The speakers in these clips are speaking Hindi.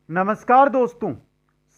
नमस्कार दोस्तों।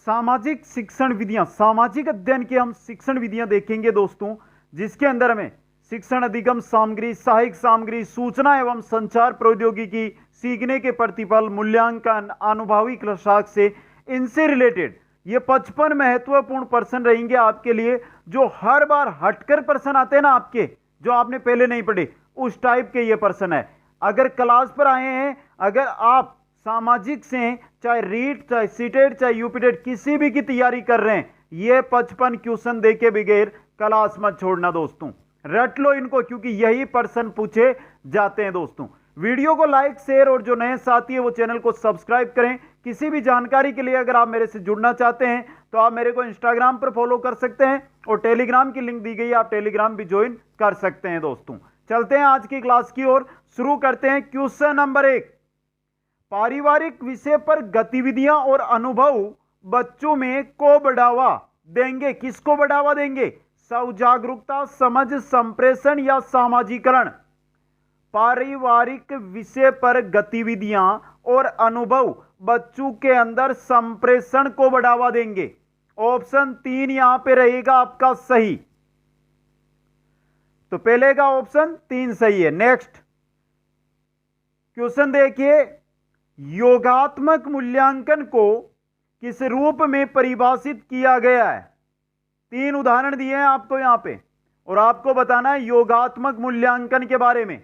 सामाजिक शिक्षण विधियां, सामाजिक अध्ययन की हम शिक्षण विधियां देखेंगे दोस्तों, जिसके अंदर हमें शिक्षण अधिगम सामग्री, सहायक सामग्री, सूचना एवं संचार प्रौद्योगिकी, सीखने के प्रतिफल, मूल्यांकन, अनुभवी साक्ष्य, इनसे रिलेटेड ये 55 महत्वपूर्ण प्रश्न रहेंगे आपके लिए, जो हर बार हटकर प्रश्न आते हैं ना आपके, जो आपने पहले नहीं पढ़े, उस टाइप के ये प्रश्न है। अगर क्लास पर आए हैं, अगर आप सामाजिक से चाहे रीट, चाहे सीटेट, चाहे यूपीटेट किसी भी की तैयारी कर रहे हैं, ये 55 क्वेश्चन देके बगैर क्लास मत छोड़ना दोस्तों। रट लो इनको, क्योंकि यही प्रश्न पूछे जाते हैं दोस्तों। वीडियो को लाइक, शेयर और जो नए साथी है वो चैनल को सब्सक्राइब करें। किसी भी जानकारी के लिए अगर आप मेरे से जुड़ना चाहते हैं तो आप मेरे को इंस्टाग्राम पर फॉलो कर सकते हैं और टेलीग्राम की लिंक दी गई है, आप टेलीग्राम भी ज्वाइन कर सकते हैं दोस्तों। चलते हैं आज की क्लास की ओर, शुरू करते हैं। क्वेश्चन नंबर 1, पारिवारिक विषय पर गतिविधियां और अनुभव बच्चों में को बढ़ावा देंगे। किसको बढ़ावा देंगे? स्वजागरूकता, समझ, संप्रेषण या सामाजिकरण। पारिवारिक विषय पर गतिविधियां और अनुभव बच्चों के अंदर संप्रेषण को बढ़ावा देंगे। ऑप्शन 3 यहां पे रहेगा आपका सही। तो पहले का ऑप्शन 3 सही है। नेक्स्ट क्वेश्चन देखिए, योगात्मक मूल्यांकन को किस रूप में परिभाषित किया गया है? 3 उदाहरण दिए हैं आपको यहां पे और आपको बताना है योगात्मक मूल्यांकन के बारे में।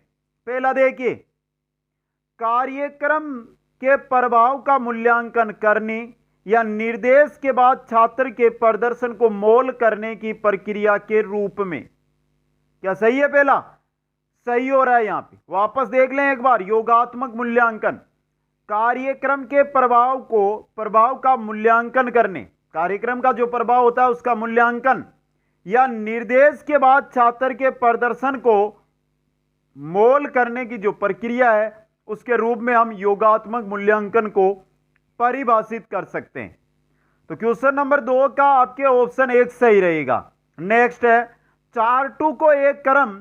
पहला देखिए, कार्यक्रम के प्रभाव का मूल्यांकन करने या निर्देश के बाद छात्र के प्रदर्शन को मोल करने की प्रक्रिया के रूप में। क्या सही है? पहला सही हो रहा है यहां पे। वापस देख लें एक बार। योगात्मक मूल्यांकन, कार्यक्रम के प्रभाव का मूल्यांकन करने, कार्यक्रम का जो प्रभाव होता है उसका मूल्यांकन, या निर्देश के बाद छात्र के प्रदर्शन को मोल करने की जो प्रक्रिया है उसके रूप में हम योगात्मक मूल्यांकन को परिभाषित कर सकते हैं। तो क्वेश्चन नंबर 2 का आपके ऑप्शन 1 सही रहेगा। नेक्स्ट है, चार्टू को एक क्रम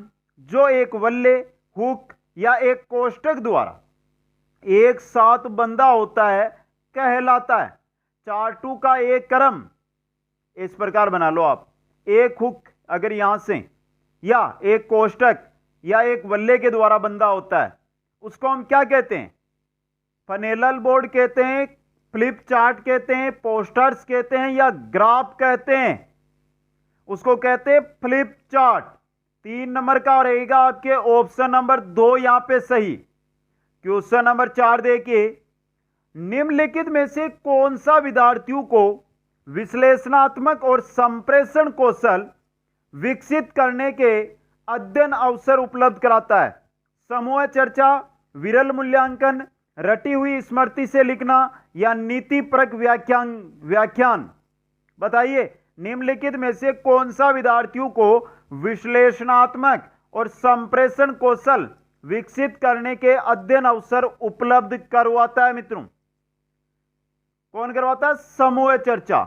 जो एक वल्ले, हुक या एक कोष्ठक द्वारा एक साथ बंधा होता है कहलाता है। चार्टू का एक क्रम इस प्रकार बना लो आप, एक हुक अगर यहां से, या एक कोष्ठक या एक वल्ले के द्वारा बंधा होता है, उसको हम क्या कहते हैं? फनेलल बोर्ड कहते हैं, फ्लिप चार्ट कहते हैं, पोस्टर्स कहते हैं या ग्राफ कहते हैं? उसको कहते हैं फ्लिप चार्ट। 3 नंबर का रहेगा आपके ऑप्शन नंबर 2 यहां पे सही। क्वेश्चन नंबर 4 देखिए, निम्नलिखित में से कौन सा विद्यार्थियों को विश्लेषणात्मक और संप्रेषण कौशल विकसित करने के अध्ययन अवसर उपलब्ध कराता है? समूह चर्चा, विरल मूल्यांकन, रटी हुई स्मृति से लिखना या नीतिपरक व्याख्यान। बताइए, निम्नलिखित में से कौन सा विद्यार्थियों को विश्लेषणात्मक और संप्रेषण कौशल विकसित करने के अध्ययन अवसर उपलब्ध करवाता है? मित्रों, कौन करवाता है? समूह चर्चा।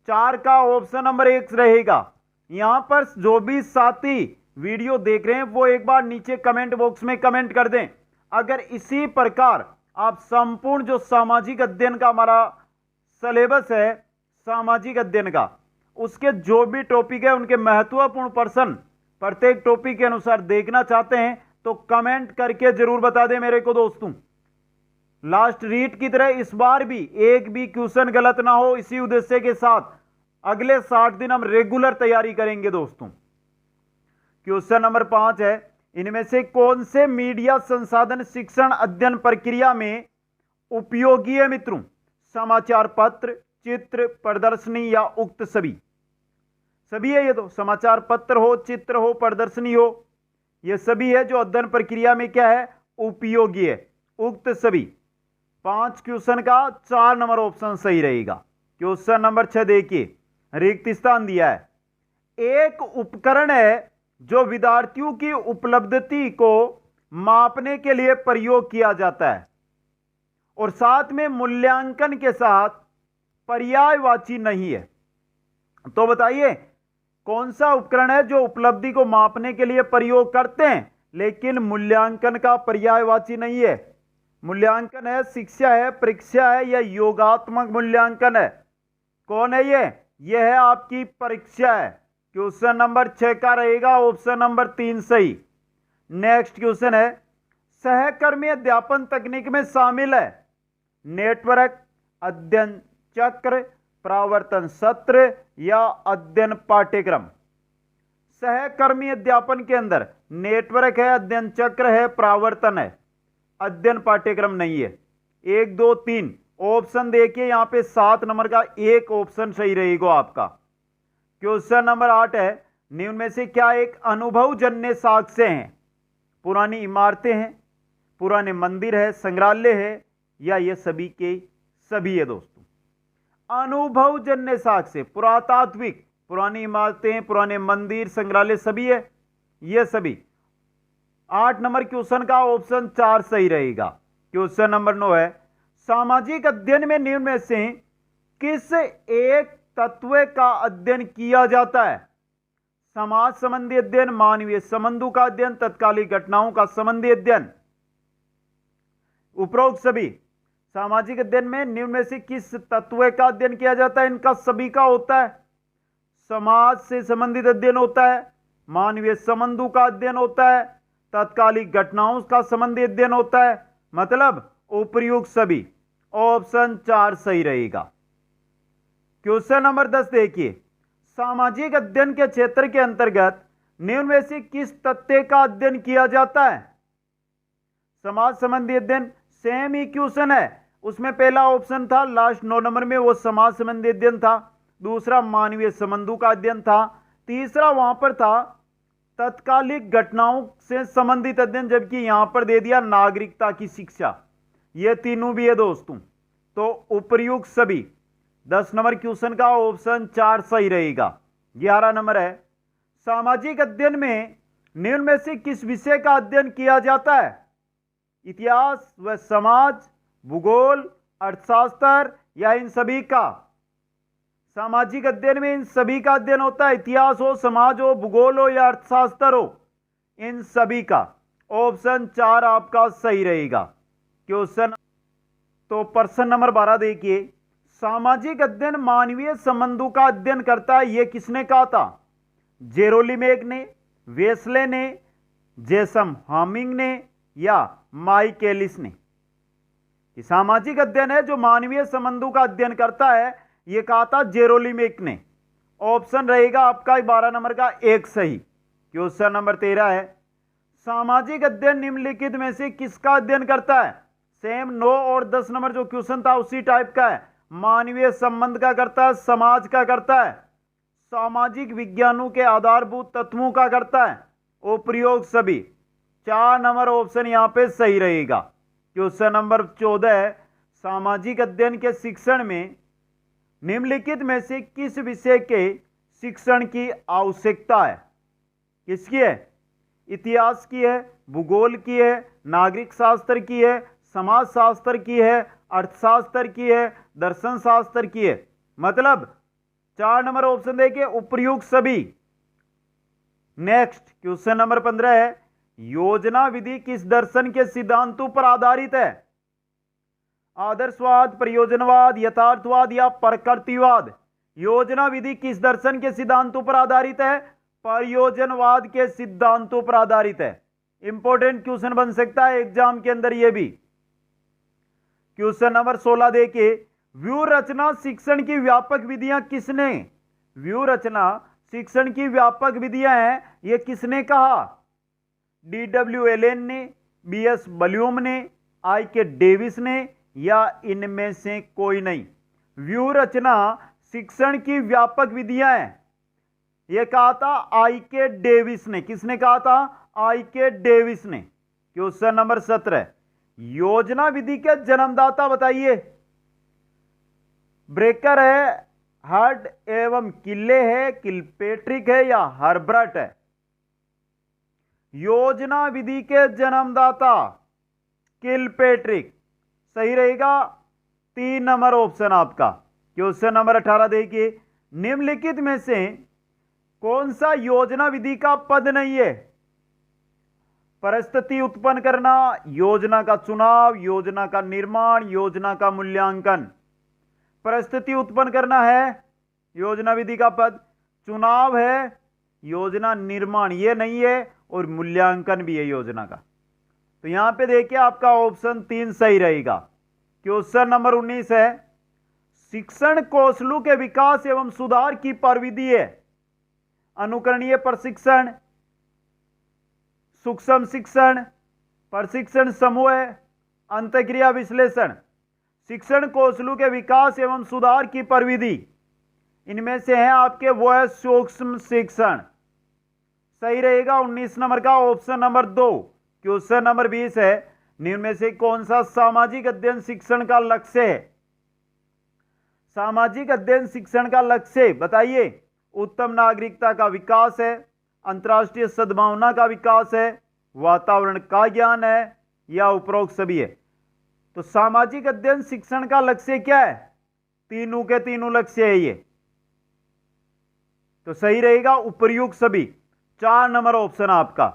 4 का ऑप्शन नंबर 1 रहेगा। यहां पर जो भी साथी वीडियो देख रहे हैं वो एक बार नीचे कमेंट बॉक्स में कमेंट कर दें। अगर इसी प्रकार आप संपूर्ण जो सामाजिक अध्ययन का हमारा सिलेबस है, सामाजिक अध्ययन का, उसके जो भी टॉपिक है उनके महत्वपूर्ण प्रश्न प्रत्येक टॉपिक के अनुसार देखना चाहते हैं तो कमेंट करके जरूर बता दें मेरे को दोस्तों। लास्ट रीट की तरह इस बार भी एक भी क्वेश्चन गलत ना हो, इसी उद्देश्य के साथ अगले 60 दिन हम रेगुलर तैयारी करेंगे दोस्तों। क्वेश्चन नंबर 5 है, इनमें से कौन से मीडिया संसाधन शिक्षण अध्ययन प्रक्रिया में उपयोगी है? मित्रों, समाचार पत्र, चित्र, प्रदर्शनी या उक्त सभी? सभी है ये तो। समाचार पत्र हो, चित्र हो, प्रदर्शनी हो, ये सभी है जो अध्ययन प्रक्रिया में क्या है? उपयोगी है। उक्त सभी। 5 क्वेश्चन का 4 नंबर ऑप्शन सही रहेगा। क्वेश्चन नंबर 6 देखिए, रिक्त स्थान दिया है। एक उपकरण है जो विद्यार्थियों की उपलब्धि को मापने के लिए प्रयोग किया जाता है और साथ में मूल्यांकन के साथ पर्यायवाची नहीं है। तो बताइए, कौन सा उपकरण है जो उपलब्धि को मापने के लिए प्रयोग करते हैं लेकिन मूल्यांकन का पर्यायवाची नहीं है? मूल्यांकन है, शिक्षा है, परीक्षा है या योगात्मक मूल्यांकन है? कौन है ये है आपकी परीक्षा है। क्वेश्चन नंबर 6 का रहेगा ऑप्शन नंबर 3 सही। नेक्स्ट क्वेश्चन है, सहकर्मी अध्यापन तकनीक में शामिल है नेटवर्क, अध्ययन चक्र, प्रावर्तन सत्र या अध्ययन पाठ्यक्रम। सहकर्मी अध्यापन के अंदर नेटवर्क है, अध्ययन चक्र है, प्रावर्तन है, अध्ययन पाठ्यक्रम नहीं है। 1 2 3 ऑप्शन देखिए, यहां पे 7 नंबर का एक ऑप्शन सही रहेगा आपका। क्वेश्चन नंबर 8 है, निम्न में से क्या एक अनुभवजन्य साक्ष्य हैं? पुरानी इमारतें हैं, पुराने मंदिर है, संग्रहालय है या ये सभी के सभी है दोस्तों। अनुभवजन्य साक्ष्य, पुरातात्विक, पुरानी इमारतें, पुराने मंदिर, संग्रहालय सभी है, ये सभी। 8 नंबर क्वेश्चन का ऑप्शन 4 सही रहेगा। क्वेश्चन नंबर 9 है, सामाजिक अध्ययन में निम्न में से किस एक तत्व का अध्ययन किया जाता है? समाज संबंधी अध्ययन, मानवीय संबंधों का अध्ययन, तत्कालिक घटनाओं का संबंधी अध्ययन। उपरोक्त सभी सामाजिक अध्ययन में निम्न में से किस तत्व का अध्ययन किया जाता है? इनका सभी का होता है। समाज से संबंधित अध्ययन होता है, मानवीय संबंधों का अध्ययन होता है, तत्कालिक घटनाओं का संबंधी अध्ययन होता है, मतलब उपर्युक्त सभी। ऑप्शन 4 सही रहेगा। क्वेश्चन नंबर 10 देखिए, सामाजिक अध्ययन के क्षेत्र के अंतर्गत निम्न में से किस तथ्य का अध्ययन किया जाता है? समाज संबंधी अध्ययन सेम ही क्वेश्चन है, उसमें पहला ऑप्शन था लास्ट 9 नंबर में वो समाज संबंधी अध्ययन था, दूसरा मानवीय संबंधों का अध्ययन था, तीसरा वहां पर था तत्कालिक घटनाओं से संबंधित अध्ययन, जबकि यहां पर दे दिया नागरिकता की शिक्षा। ये तीनों भी है दोस्तों, तो उपर्युक्त सभी। 10 नंबर क्वेश्चन का ऑप्शन 4 सही रहेगा। 11 नंबर है, सामाजिक अध्ययन में निम्न में से किस विषय का अध्ययन किया जाता है? इतिहास व समाज, भूगोल, अर्थशास्त्र या इन सभी का? सामाजिक अध्ययन में इन सभी का अध्ययन होता है, इतिहास हो, समाज हो, भूगोल हो या अर्थशास्त्र हो, इन सभी का। ऑप्शन 4 आपका सही रहेगा। क्वेश्चन तो प्रश्न नंबर 12 देखिए, सामाजिक अध्ययन मानवीय संबंधों का अध्ययन करता है, यह किसने कहा था? जेरोलिमेक ने, वेस्ले ने, जेसम हामिंग ने या माइकेलिस ने? सामाजिक अध्ययन है जो मानवीय संबंधों का अध्ययन करता है, यह कहा था जेरोलिमेक ने। ऑप्शन रहेगा आपका 12 नंबर का एक सही। क्वेश्चन नंबर 13 है, सामाजिक अध्ययन निम्नलिखित में से किसका अध्ययन करता है? सेम 9 और 10 नंबर जो क्वेश्चन था उसी टाइप का है। मानवीय संबंध का करता है, समाज का करता है, सामाजिक विज्ञानों के आधारभूत तत्वों का करता है, उपयोग सभी। 4 नंबर ऑप्शन यहां पे सही रहेगा। क्वेश्चन नंबर 14 है, सामाजिक अध्ययन के शिक्षण में निम्नलिखित में से किस विषय के शिक्षण की आवश्यकता है? किसकी है? इतिहास की है, भूगोल की है, नागरिक शास्त्र की है, समाज शास्त्र की है, अर्थशास्त्र की है, दर्शन शास्त्र की है। मतलब 4 नंबर ऑप्शन देखिए उपयुक्त सभी। नेक्स्ट क्वेश्चन नंबर 15 है, योजना विधि किस दर्शन के सिद्धांतों पर आधारित है? आदर्शवाद, प्रयोजनवाद, यथार्थवाद या प्रकृतिवाद? योजना विधि किस दर्शन के सिद्धांतों पर आधारित है? प्रयोजनवाद के सिद्धांतों पर आधारित है। इंपॉर्टेंट क्वेश्चन बन सकता है एग्जाम के अंदर यह भी। क्वेश्चन नंबर 16 देखिए, व्यू रचना शिक्षण की व्यापक विधियां किसने? व्यू रचना शिक्षण की व्यापक विधियां हैं, यह किसने कहा? DW एलेन ने, BS बल्यूम ने, IK डेविस ने या इनमें से कोई नहीं? व्यू रचना शिक्षण की व्यापक विधियां हैं, यह कहा था IK डेविस ने। किसने कहा था? IK डेविस ने। क्वेश्चन नंबर 17, योजना विधि के जन्मदाता बताइए। ब्रेकर है, हर्ड एवं किले है, किलपेट्रिक है या हर्बर्ट है? योजना विधि के जन्मदाता किलपेट्रिक सही रहेगा। 3 नंबर ऑप्शन आपका। क्वेश्चन नंबर 18 देखिए, निम्नलिखित में से कौन सा योजना विधि का पद नहीं है? परिस्थिति उत्पन्न करना, योजना का चुनाव, योजना का निर्माण, योजना का मूल्यांकन। परिस्थिति उत्पन्न करना है योजना विधि का पद, चुनाव है, योजना निर्माण ये नहीं है, और मूल्यांकन भी है योजना का। तो यहां पे देखिए आपका ऑप्शन 3 सही रहेगा। क्वेश्चन नंबर 19 है, शिक्षण कौशलों के विकास एवं सुधार की प्रविधि है अनुकरणीय प्रशिक्षण, सूक्ष्म शिक्षण, प्रशिक्षण समूह, अंतःक्रिया विश्लेषण। शिक्षण कौशलों के विकास एवं सुधार की प्रविधि इनमें से है आपके वो है सूक्ष्म शिक्षण। सही रहेगा 19 नंबर का ऑप्शन नंबर 2। क्वेश्चन नंबर 20 है, निम्न में से कौन सा सामाजिक अध्ययन शिक्षण का लक्ष्य है? सामाजिक अध्ययन शिक्षण का लक्ष्य बताइए। उत्तम नागरिकता का विकास है, अंतर्राष्ट्रीय सद्भावना का विकास है, वातावरण का ज्ञान है, या उपरोक्त सभी है। तो सामाजिक अध्ययन शिक्षण का लक्ष्य क्या है? तीनों के तीनों लक्ष्य है ये। तो सही रहेगा उपर्युक्त सभी। 4 नंबर ऑप्शन आपका।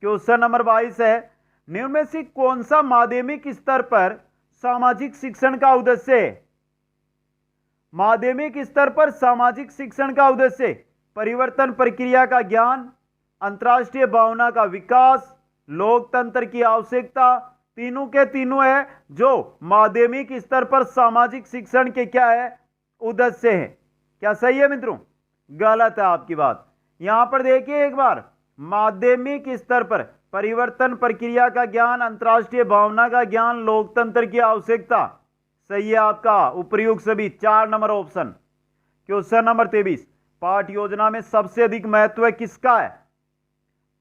क्वेश्चन नंबर 22 है, निम्न में से कौन सा माध्यमिक स्तर पर सामाजिक शिक्षण का उद्देश्य है? माध्यमिक स्तर पर सामाजिक शिक्षण का उद्देश्य परिवर्तन प्रक्रिया का ज्ञान, अंतर्राष्ट्रीय भावना का विकास, लोकतंत्र की आवश्यकता। तीनों के तीनों है जो माध्यमिक स्तर पर सामाजिक शिक्षण के क्या है उद्देश्य है। क्या सही है मित्रों? गलत है आपकी बात। यहां पर देखिए एक बार, माध्यमिक स्तर पर परिवर्तन प्रक्रिया का ज्ञान, अंतर्राष्ट्रीय भावना का ज्ञान, लोकतंत्र की आवश्यकता। सही है आपका उपर्युक्त सभी 4 नंबर ऑप्शन। क्वेश्चन नंबर 23, पाठ योजना में सबसे अधिक महत्व किसका है?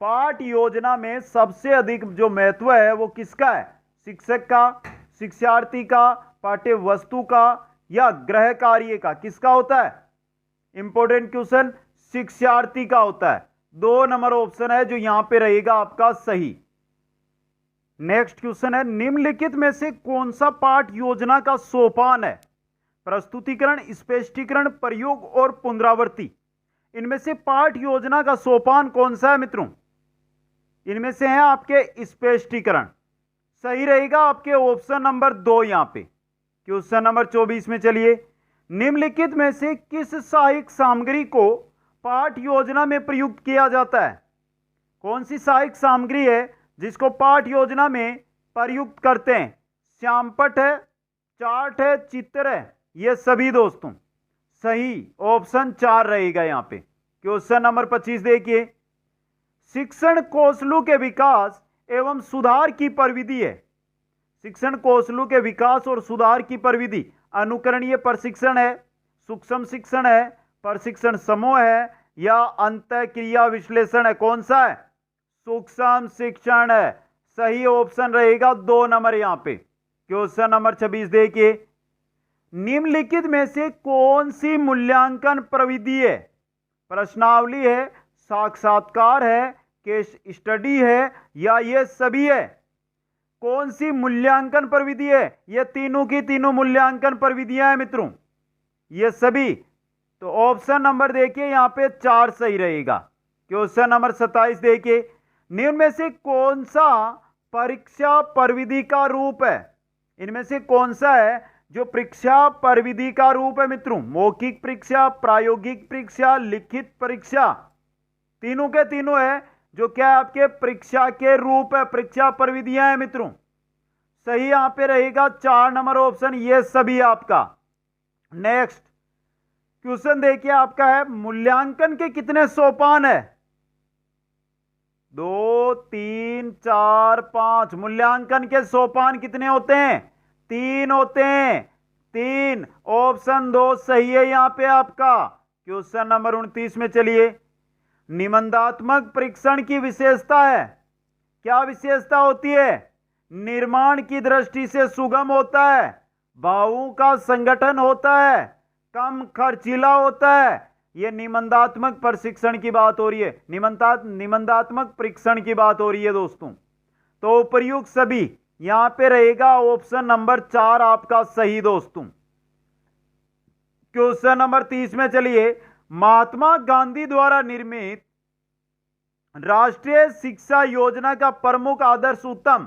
पाठ योजना में सबसे अधिक जो महत्व है वो किसका है? शिक्षक का, शिक्षार्थी का, पाठ्य वस्तु का, या गृह कार्य का? किसका होता है? इंपॉर्टेंट क्वेश्चन, शिक्षार्थी का होता है। 2 नंबर ऑप्शन है जो यहां पे रहेगा आपका सही। नेक्स्ट क्वेश्चन है, निम्नलिखित में से कौन सा पाठ योजना का सोपान है? प्रस्तुतिकरण, स्पष्टीकरण, प्रयोग और पुनरावृत्ति। इनमें से पाठ योजना का सोपान कौन सा है मित्रों? इनमें से है आपके स्पष्टीकरण। सही रहेगा आपके ऑप्शन नंबर 2 यहां पे। क्वेश्चन नंबर 24 में चलिए, निम्नलिखित में से किस सहायक सामग्री को पाठ योजना में प्रयुक्त किया जाता है? कौन सी सहायक सामग्री है जिसको पाठ योजना में प्रयुक्त करते हैं? श्यामपट्ट है, चार्ट है, चित्र है, ये सभी दोस्तों। सही ऑप्शन 4 रहेगा यहां पे। क्वेश्चन नंबर 25 देखिए, शिक्षण कौशलों के विकास एवं सुधार की प्रविधि है। शिक्षण कौशलों के विकास और सुधार की प्रविधि अनुकरणीय प्रशिक्षण है, सूक्ष्म शिक्षण है, प्रशिक्षण समूह है, या अंतःक्रिया विश्लेषण है? कौन सा है? सूक्ष्म शिक्षण है। सही ऑप्शन रहेगा 2 नंबर यहां पे। क्वेश्चन नंबर 26 देखिए, निम्नलिखित में से कौन सी मूल्यांकन प्रविधि है? प्रश्नावली है, साक्षात्कार है, केस स्टडी है, या ये सभी है? कौन सी मूल्यांकन प्रविधि है? ये तीनों की तीनों मूल्यांकन प्रविधियां हैं मित्रों, ये सभी। तो ऑप्शन नंबर देखिए यहां पे 4 सही रहेगा। क्वेश्चन नंबर 27 देखिए, निम्न में से कौन सा परीक्षा प्रविधि का रूप है? इनमें से कौन सा है जो परीक्षा प्रविधि का रूप है मित्रों? मौखिक परीक्षा, प्रायोगिक परीक्षा, लिखित परीक्षा। तीनों के तीनों है जो क्या है आपके परीक्षा के रूप है, परीक्षा प्रविधियां हैं मित्रों। सही यहां पे रहेगा 4 नंबर ऑप्शन, ये सभी आपका। नेक्स्ट क्वेश्चन देखिए आपका है, मूल्यांकन के कितने सोपान है? 2, 3, 4, 5। मूल्यांकन के सोपान कितने होते हैं? 3 होते हैं। 3 ऑप्शन 2 सही है यहां पे आपका। क्वेश्चन नंबर 29 में चलिए, निबंधात्मक परीक्षण की विशेषता है। क्या विशेषता होती है? निर्माण की दृष्टि से सुगम होता है, भावों का संगठन होता है, कम खर्चीला होता है। यह निबंधात्मक प्रशिक्षण की बात हो रही है, निबंधात्मक परीक्षण की बात हो रही है दोस्तों। तो प्रयुक्त सभी यहां पे रहेगा ऑप्शन नंबर 4 आपका सही दोस्तों। क्वेश्चन नंबर 30 में चलिए, महात्मा गांधी द्वारा निर्मित राष्ट्रीय शिक्षा योजना का प्रमुख आदर्श उत्तम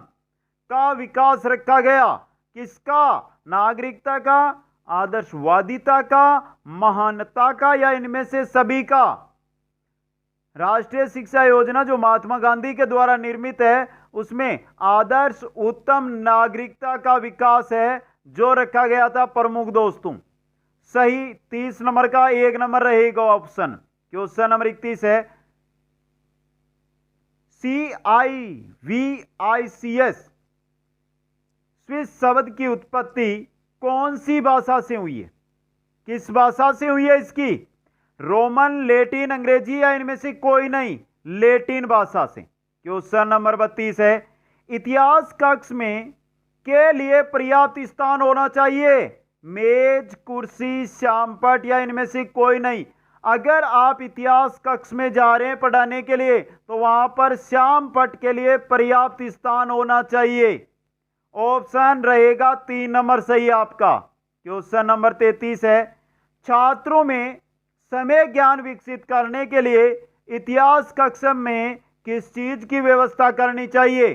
का विकास रखा गया। किसका? नागरिकता का, आदर्शवादिता का, महानता का, या इनमें से सभी का? राष्ट्रीय शिक्षा योजना जो महात्मा गांधी के द्वारा निर्मित है, उसमें आदर्श उत्तम नागरिकता का विकास है जो रखा गया था प्रमुख दोस्तों। सही 30 नंबर का 1 नंबर रहेगा ऑप्शन। क्वेश्चन नंबर 31 है, CIVICS स्विस शब्द की उत्पत्ति कौन सी भाषा से हुई है? किस भाषा से हुई है इसकी? रोमन, लैटिन, अंग्रेजी, या इनमें से कोई नहीं? लैटिन भाषा से। क्वेश्चन नंबर 32 है, इतिहास कक्ष में के लिए पर्याप्त स्थान होना चाहिए? मेज, कुर्सी, श्यामपट, या इनमें से कोई नहीं? अगर आप इतिहास कक्ष में जा रहे हैं पढ़ाने के लिए तो वहां पर श्यामपट के लिए पर्याप्त स्थान होना चाहिए। ऑप्शन रहेगा 3 नंबर सही आपका। क्वेश्चन नंबर 33 है, छात्रों में समय ज्ञान विकसित करने के लिए इतिहास कक्ष में किस चीज की व्यवस्था करनी चाहिए?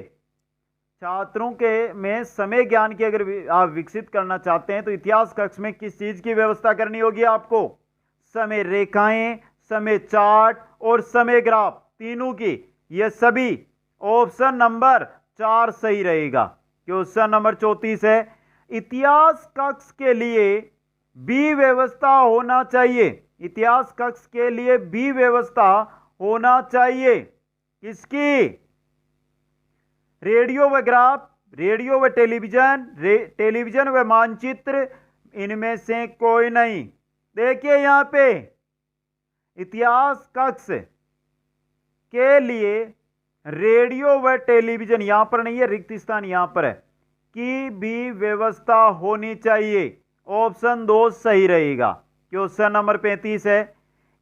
छात्रों के में समय ज्ञान की अगर आप विकसित करना चाहते हैं तो इतिहास कक्ष में किस चीज की व्यवस्था करनी होगी आपको? समय रेखाएं, समय चार्ट और समय ग्राफ, तीनों की, ये सभी। ऑप्शन नंबर 4 सही रहेगा। क्वेश्चन नंबर 34 है, इतिहास कक्ष के लिए भी व्यवस्था होना चाहिए। इतिहास कक्ष के लिए भी व्यवस्था होना चाहिए किसकी? रेडियो व ग्राफ, रेडियो व टेलीविजन, टेलीविजन व मानचित्र, इनमें से कोई नहीं। देखिए यहां पे इतिहास कक्ष के लिए रेडियो व टेलीविजन, यहां पर नहीं है, रिक्त स्थान यहां पर है, की भी व्यवस्था होनी चाहिए। ऑप्शन 2 सही रहेगा। क्वेश्चन नंबर 35 है,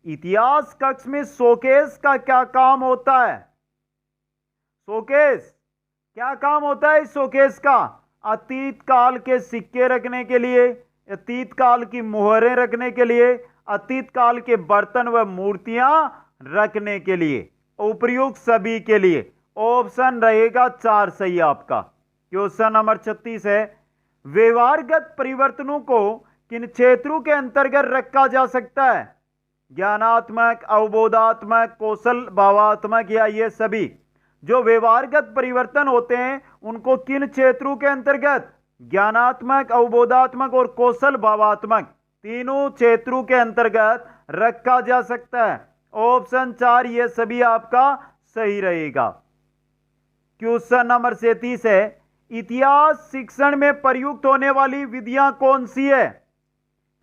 इतिहास कक्ष में शोकेस का क्या काम होता है? शोकेस क्या काम होता है इस शोकेस का? अतीत काल के सिक्के रखने के लिए, अतीत काल की मोहरें रखने के लिए, अतीत काल के बर्तन व मूर्तियां रखने के लिए, उपयुक्त सभी के लिए। ऑप्शन रहेगा 4 सही आपका। क्वेश्चन नंबर 36 है, व्यवहारगत परिवर्तनों को किन क्षेत्रों के अंतर्गत रखा जा सकता है? ज्ञानात्मक, अवबोधात्मक, कौशल भावात्मक, या ये सभी? जो व्यवहारगत परिवर्तन होते हैं उनको किन क्षेत्रों के अंतर्गत? ज्ञानात्मक, अवबोधात्मक और कौशल भावात्मक, तीनों क्षेत्रों के अंतर्गत रखा जा सकता है। ऑप्शन 4 ये सभी आपका सही रहेगा। क्वेश्चन नंबर 37 है, इतिहास शिक्षण में प्रयुक्त होने वाली विधियां कौन सी है?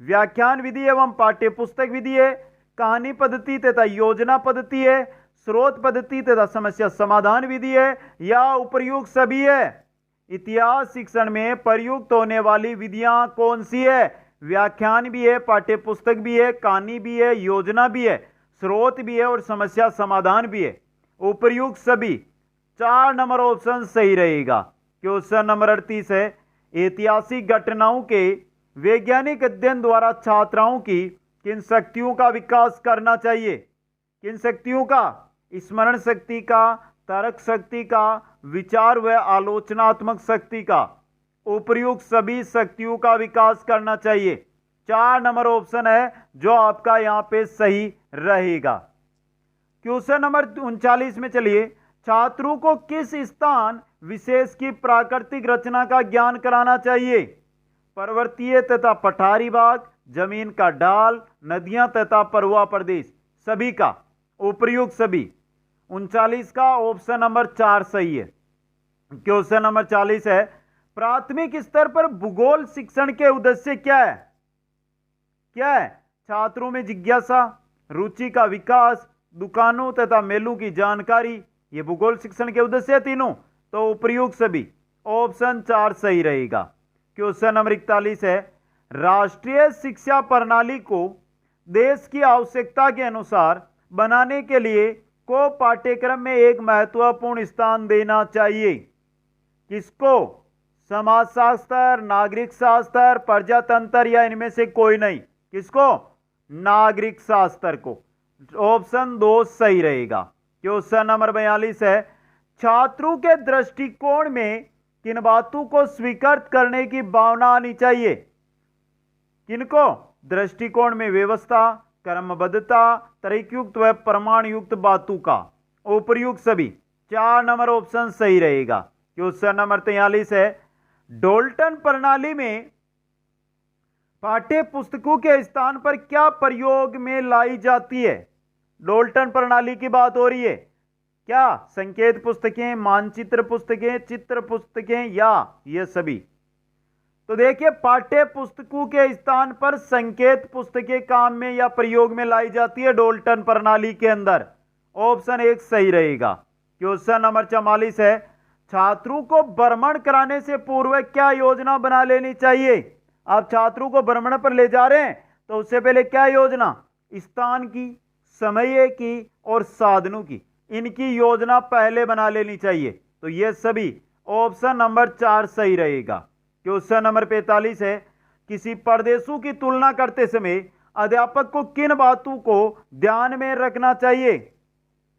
व्याख्यान विधि एवं पाठ्य पुस्तक विधि है, कहानी पद्धति तथा योजना पद्धति है, स्रोत पद्धति तथा समस्या समाधान विधि है, या उपयुक्त सभी है? इतिहास शिक्षण में प्रयुक्त होने वाली विधियां कौन सी है? व्याख्यान भी है, पाठ्य पुस्तक भी है, कहानी भी है, योजना भी है, स्रोत भी है और समस्या समाधान भी है। उपयुक्त सभी, 4 नंबर ऑप्शन सही रहेगा। क्वेश्चन नंबर 38 है, ऐतिहासिक घटनाओं के वैज्ञानिक अध्ययन द्वारा छात्राओं की किन शक्तियों का विकास करना चाहिए? किन शक्तियों का? स्मरण शक्ति का, तर्क शक्ति का, विचार व आलोचनात्मक शक्ति का। उपयुक्त सभी शक्तियों का विकास करना चाहिए। 4 नंबर ऑप्शन है जो आपका यहां पे सही रहेगा। क्वेश्चन नंबर 39 में चलिए, छात्रों को किस स्थान विशेष की प्राकृतिक रचना का ज्ञान कराना चाहिए? पर्वतीय तथा पठारी भाग, जमीन का ढाल, नदियां तथा परुआ प्रदेश, सभी का। उपयुक्त सभी। 39 का ऑप्शन नंबर 4 सही है। क्वेश्चन नंबर 40 है, प्राथमिक स्तर पर भूगोल शिक्षण के उद्देश्य क्या है? क्या है? छात्रों में जिज्ञासा, रुचि का विकास, दुकानों तथा मेलों की जानकारी, ये भूगोल शिक्षण के उद्देश्य है तीनों, तो उपयुक्त सभी। ऑप्शन 4 सही रहेगा। क्वेश्चन नंबर 41 है, राष्ट्रीय शिक्षा प्रणाली को देश की आवश्यकता के अनुसार बनाने के लिए को पाठ्यक्रम में एक महत्वपूर्ण स्थान देना चाहिए। किसको? समाजशास्त्र, नागरिक शास्त्र, प्रजातंत्र, या इनमें से कोई नहीं? किसको? नागरिक शास्त्र को। ऑप्शन 2 सही रहेगा। क्वेश्चन नंबर 42 है, छात्रों के दृष्टिकोण में किन बातों को स्वीकृत करने की भावना आनी चाहिए? किनको? दृष्टिकोण में व्यवस्था, क्रमबद्धता, तर्कयुक्त व प्रमाण युक्त बातों का, उपर्युक्त सभी। 4 नंबर ऑप्शन सही रहेगा। क्वेश्चन नंबर 43 है, डोल्टन प्रणाली में पाठ्य पुस्तकों के स्थान पर क्या प्रयोग में लाई जाती है? डोल्टन प्रणाली की बात हो रही है। क्या? संकेत पुस्तकें, मानचित्र पुस्तकें, चित्र पुस्तकें या ये सभी? तो देखिए, पाठ्य पुस्तकों के स्थान पर संकेत पुस्तकें काम में या प्रयोग में लाई जाती है डोल्टन प्रणाली के अंदर। ऑप्शन 1 सही रहेगा। क्वेश्चन नंबर 44 है, छात्रों को भ्रमण कराने से पूर्व क्या योजना बना लेनी चाहिए? आप छात्रों को भ्रमण पर ले जा रहे हैं तो उससे पहले क्या योजना? स्थान की, समय की और साधनों की, इनकी योजना पहले बना लेनी चाहिए। तो ये सभी ऑप्शन नंबर 4 सही रहेगा। क्वेश्चन नंबर 45 है, किसी प्रदेशों की तुलना करते समय अध्यापक को किन बातों को ध्यान में रखना चाहिए?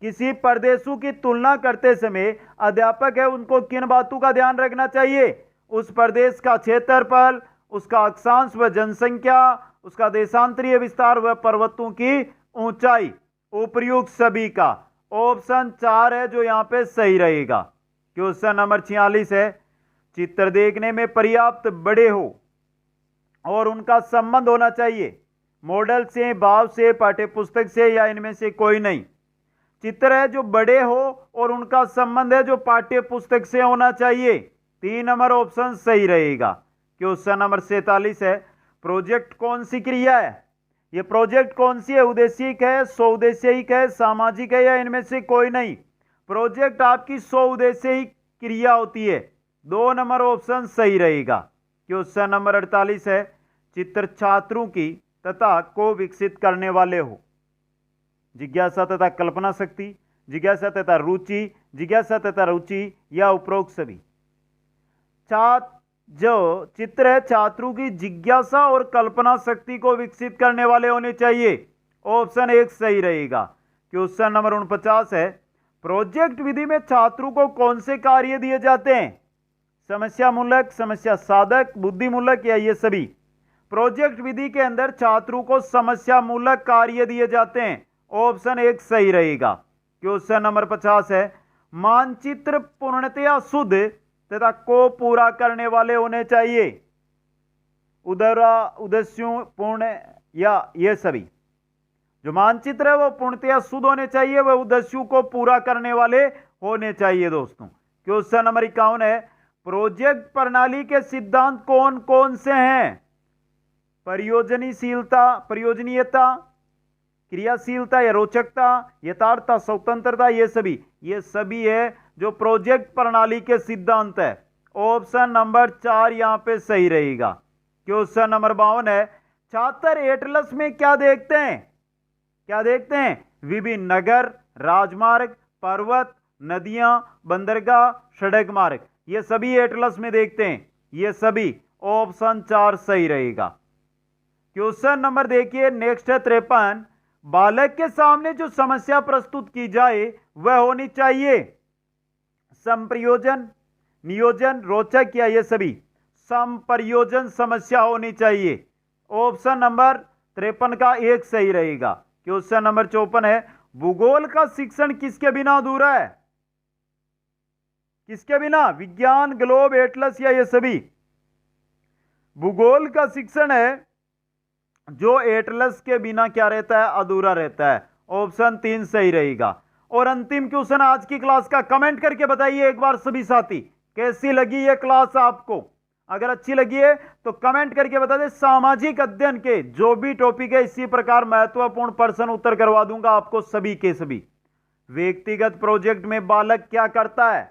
किसी प्रदेशों की तुलना करते समय अध्यापक है उनको किन बातों का ध्यान रखना चाहिए? उस प्रदेश का क्षेत्रफल, उसका अक्षांश व जनसंख्या, उसका देशांतरीय विस्तार व पर्वतों की ऊंचाई, उपर्युक्त सभी का। ऑप्शन 4 है जो यहां पे सही रहेगा। क्वेश्चन नंबर 46 है, चित्र देखने में पर्याप्त बड़े हो और उनका संबंध होना चाहिए मॉडल से, भाव से, पाठ्यपुस्तक से या इनमें से कोई नहीं। चित्र है जो बड़े हो और उनका संबंध है जो पाठ्य पुस्तक से होना चाहिए। 3 नंबर ऑप्शन सही रहेगा। क्वेश्चन नंबर 47 है, प्रोजेक्ट कौन सी क्रिया है? ये प्रोजेक्ट कौन सी है? उद्देशिक है, स्वउद्देशिक है, सामाजिक है या इनमें से कोई नहीं? प्रोजेक्ट आपकी स्वउद्देशिक क्रिया होती है। 2 नंबर ऑप्शन सही रहेगा। क्वेश्चन नंबर 48 है, चित्र छात्रों की तथा को विकसित करने वाले हो। जिज्ञासा तथा कल्पना शक्ति, जिज्ञासा तथा रुचि, जिज्ञासा तथा रुचि या उपरोक्त सभी। जो चित्र है छात्रों की जिज्ञासा और कल्पना शक्ति को विकसित करने वाले होने चाहिए। ऑप्शन 1 सही रहेगा। क्वेश्चन नंबर 49 है, प्रोजेक्ट विधि में छात्रों को कौन से कार्य दिए जाते हैं? समस्या मूलक, समस्या साधक, बुद्धिमूलक या ये सभी? प्रोजेक्ट विधि के अंदर छात्रों को समस्या मूलक कार्य दिए जाते हैं। ऑप्शन 1 सही रहेगा। क्वेश्चन नंबर 50 है, मानचित्र पूर्णतया शुद्ध तथा को पूरा करने वाले होने चाहिए। उद्देश्यों पूर्ण या ये सभी? जो मानचित्र है वो पूर्णतया शुद्ध होने चाहिए, वह उद्देश्यों को पूरा करने वाले होने चाहिए दोस्तों। क्वेश्चन नंबर 51 है, प्रोजेक्ट प्रणाली के सिद्धांत कौन कौन से हैं? प्रयोजनशीलता, प्रयोजनीयता, क्रियाशीलता या रोचकता, यथार्थता, स्वतंत्रता, ये सभी है जो प्रोजेक्ट प्रणाली के सिद्धांत है। ऑप्शन नंबर 4 यहां पे सही रहेगा। क्वेश्चन नंबर 52 है, छात्र एटलस में क्या देखते हैं? क्या देखते हैं? विभिन्न नगर, राजमार्ग, पर्वत, नदियां, बंदरगाह, सड़क मार्ग, ये सभी एटलस में देखते हैं। ये सभी ऑप्शन 4 सही रहेगा। क्वेश्चन नंबर देखिए नेक्स्ट है 53, बालक के सामने जो समस्या प्रस्तुत की जाए वह होनी चाहिए संप्रयोजन, नियोजन, रोचक या ये सभी? संप्रयोजन समस्या होनी चाहिए। ऑप्शन नंबर 53 का 1 सही रहेगा। क्वेश्चन नंबर 54 है, भूगोल का शिक्षण किसके बिना अधूरा है? किसके बिना? विज्ञान, ग्लोब, एटलस या ये सभी? भूगोल का शिक्षण है जो एटलस के बिना क्या रहता है? अधूरा रहता है। ऑप्शन 3 सही रहेगा। और अंतिम क्वेश्चन आज की क्लास का, कमेंट करके बताइए एक बार सभी साथी कैसी लगी ये क्लास आपको। अगर अच्छी लगी है तो कमेंट करके बता दें। सामाजिक अध्ययन के जो भी टॉपिक है इसी प्रकार महत्वपूर्ण प्रश्न उत्तर करवा दूंगा आपको सभी के सभी। व्यक्तिगत प्रोजेक्ट में बालक क्या करता है?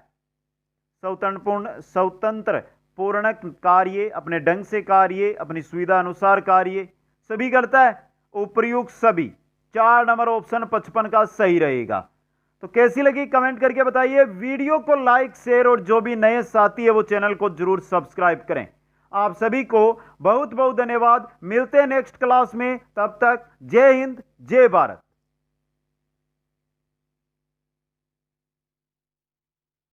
स्वतंत्र पूर्ण कार्य, अपने ढंग से कार्य, अपनी सुविधा अनुसार कार्य सभी करता है। उपर्युक्त सभी। 4 नंबर ऑप्शन 55 का सही रहेगा। तो कैसी लगी कमेंट करके बताइए। वीडियो को लाइक, शेयर और जो भी नए साथी है वो चैनल को जरूर सब्सक्राइब करें। आप सभी को बहुत बहुत धन्यवाद। मिलते हैं नेक्स्ट क्लास में, तब तक जय हिंद, जय भारत।